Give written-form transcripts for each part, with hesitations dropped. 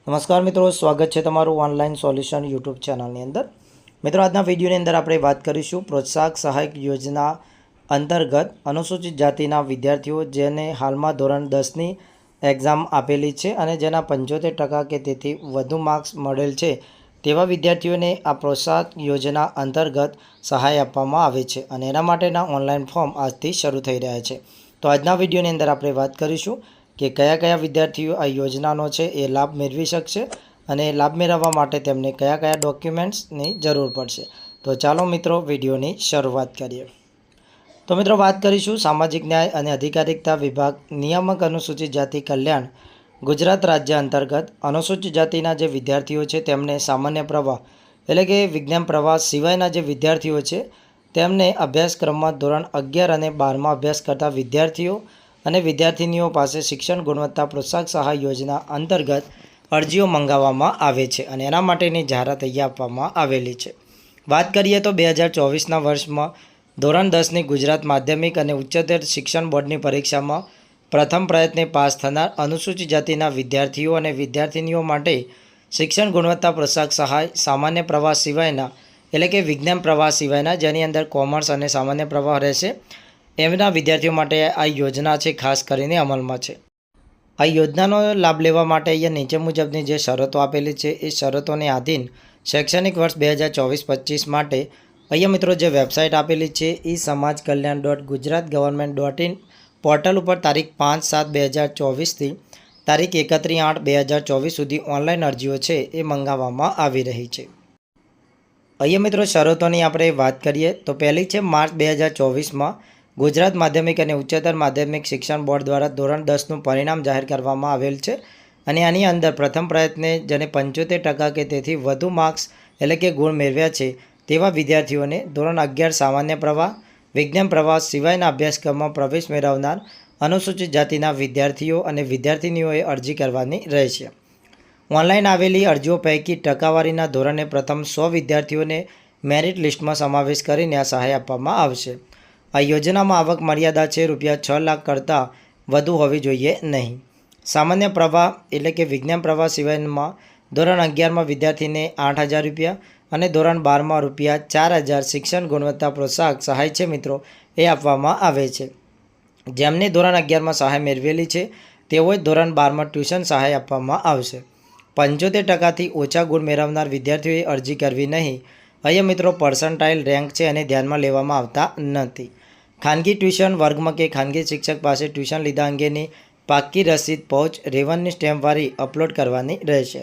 નમસ્કાર મિત્રો, સ્વાગત છે તમારું ઓનલાઈન સોલ્યુશન યુટ્યુબ ચેનલની અંદર। મિત્રો, આજના વિડીયોની અંદર આપણે વાત કરીશું પ્રોત્સાહક સહાયક યોજના અંતર્ગત અનુસૂચિત જાતિના વિદ્યાર્થીઓ જેને હાલમાં ધોરણ 10ની એક્ઝામ આપેલી છે અને જેના 75% કે તેથી વધુ માર્ક્સ મળેલ છે તેવા વિદ્યાર્થીઓને આ પ્રોત્સાહક યોજના અંતર્ગત સહાય આપવામાં આવે છે અને એના માટેના ઓનલાઈન ફોર્મ આજથી શરૂ થઈ રહ્યા છે। તો આજના વિડીયોની અંદર આપણે વાત કરીશું કે કયા કયા વિદ્યાર્થીઓ આ યોજનાનો છે એ લાભ મેળવી શકશે અને લાભ મેળવવા માટે તેમને કયા કયા ડોક્યુમેન્ટ્સની જરૂર પડશે। તો ચાલો મિત્રો વિડીયોની શરૂઆત કરીએ। તો મિત્રો, વાત કરીશું સામાજિક ન્યાય અને અધિકારિતા વિભાગ નિયામક અનુસૂચિત જાતિ કલ્યાણ ગુજરાત રાજ્ય અંતર્ગત અનુસૂચિત જાતિના જે વિદ્યાર્થીઓ છે તેમને સામાન્ય પ્રવાહ એટલે કે વિજ્ઞાન પ્રવાહ સિવાયના જે વિદ્યાર્થીઓ છે તેમને અભ્યાસક્રમમાં ધોરણ 11 અને 12માં અભ્યાસ કરતા વિદ્યાર્થીઓ અને વિદ્યાર્થિનીઓ પાસે શિક્ષણ ગુણવત્તા પ્રોત્સાહક સહાય યોજના અંતર્ગત અરજીઓ મંગાવવામાં આવે છે અને એના માટેની જાહેરાત અહીંયા આપવામાં આવેલી છે। વાત કરીએ તો 2024ના વર્ષમાં ધોરણ 10ની ગુજરાત માધ્યમિક અને ઉચ્ચતર શિક્ષણ બોર્ડની પરીક્ષામાં પ્રથમ પ્રયત્ને પાસ થનાર અનુસૂચિત જાતિના વિદ્યાર્થીઓ અને વિદ્યાર્થિનીઓ માટે શિક્ષણ ગુણવત્તા પ્રોત્સાહક સહાય સામાન્ય પ્રવાહ સિવાયના એટલે કે વિજ્ઞાન પ્રવાહ સિવાયના જેની અંદર કોમર્સ અને સામાન્ય પ્રવાહ રહેશે એમના વિદ્યાર્થીઓ માટે આ યોજના છે ખાસ કરીને અમલમાં છે। આ યોજનાનો લાભ લેવા માટે અહીંયા નીચે મુજબની જે શરતો આપેલી છે એ શરતોને આધીન શૈક્ષણિક વર્ષ 2024-25 માટે અહીંયા મિત્રો જે વેબસાઇટ આપેલી છે એ samajkalyan.gujaratgovernment.in પોર્ટલ ઉપર તારીખ 5/7/2024થી તારીખ 31/8/2024 સુધી ઓનલાઈન અરજીઓ છે એ મંગાવવામાં આવી રહી છે। અહીંયા મિત્રો શરતોની આપણે વાત કરીએ તો પહેલી છે માર્ચ 2024માં ગુજરાત માધ્યમિક અને ઉચ્ચતર માધ્યમિક શિક્ષણ બોર્ડ દ્વારા ધોરણ 10નું પરિણામ જાહેર કરવામાં આવેલ છે અને આની અંદર પ્રથમ પ્રયત્ને જેને 75% કે તેથી વધુ માર્ક્સ એટલે કે ગુણ મેળવ્યા છે તેવા વિદ્યાર્થીઓને ધોરણ 11 સામાન્ય પ્રવાહ વિજ્ઞાન પ્રવાહ સિવાયના અભ્યાસક્રમમાં પ્રવેશ મેળવનાર અનુસૂચિત જાતિના વિદ્યાર્થીઓ અને વિદ્યાર્થિનીઓએ અરજી કરવાની રહેશે। ઓનલાઈન આવેલી અરજીઓ પૈકી ટકાવારીના ધોરણે પ્રથમ 100 વિદ્યાર્થીઓને મેરિટ લિસ્ટમાં સમાવેશ કરીને આ સહાય આપવામાં આવશે। આ યોજનામાં આવક મર્યાદા છે ₹6 લાખ કરતાં વધુ હોવી જોઈએ નહીં। સામાન્ય પ્રવાહ એટલે કે વિજ્ઞાન પ્રવાહ સિવાયમાં ધોરણ 11માં વિદ્યાર્થીને ₹8,000 અને ધોરણ 12માં ₹4,000 શિક્ષણ ગુણવત્તા પ્રોત્સાહક સહાય છે મિત્રો એ આપવામાં આવે છે। જેમને ધોરણ 11માં સહાય મેળવેલી છે તેઓએ ધોરણ 12માં ટ્યુશન સહાય આપવામાં આવશે। 75%થી ઓછા ગુણ મેળવનાર વિદ્યાર્થીઓએ અરજી કરવી નહીં। અહીંયા મિત્રો પર્સન્ટાઇલ રેન્ક છે અને ધ્યાનમાં લેવામાં આવતા નથી। ખાનગી ટ્યુશન વર્ગમાં કે ખાનગી શિક્ષક પાસે ટ્યુશન લીધા અંગેની પાક્કી રસીદ પહોંચ રેવન્યુ સ્ટેમ્પવાળી અપલોડ કરવાની રહેશે।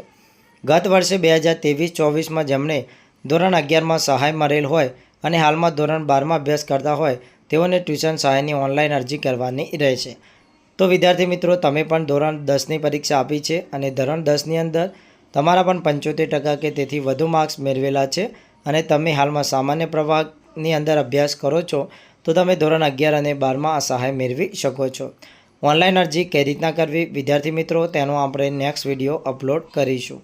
ગત વર્ષે 2023-24માં જેમણે ધોરણ 11માં સહાય મળેલ હોય અને હાલમાં ધોરણ 12માં અભ્યાસ કરતા હોય તેઓને ટ્યુશન સહાયની ઓનલાઈન અરજી કરવાની રહેશે। તો વિદ્યાર્થી મિત્રો, તમે પણ ધોરણ 10ની પરીક્ષા આપી છે અને ધોરણ 10ની અંદર તમારા પણ 75% કે તેથી વધુ માર્ક્સ મેળવેલા છે અને તમે હાલમાં સામાન્ય પ્રવાહની અંદર અભ્યાસ કરો છો તો તમે ધોરણ 11 અને 12માં આ સહાય મેળવી શકો છો। ઓનલાઈન અરજી કઈ રીતના કરવી વિદ્યાર્થી મિત્રો તેનો આપણે નેક્સ્ટ વિડીયો અપલોડ કરીશું।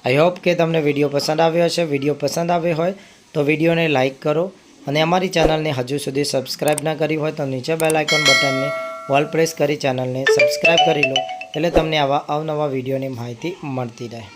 આઈ હોપ કે તમને વિડીયો પસંદ આવ્યો હશે। વિડીયો પસંદ આવ્યો હોય તો વિડીયોને લાઇક કરો અને અમારી ચેનલને હજુ સુધી સબસ્ક્રાઈબ ના કરી હોય તો નીચે બેલ આઇકોન બટનને ઓલ પ્રેસ કરી ચેનલને સબસ્ક્રાઈબ કરી લો એટલે તમને આવા અવનવા વિડીયોની માહિતી મળતી રહે।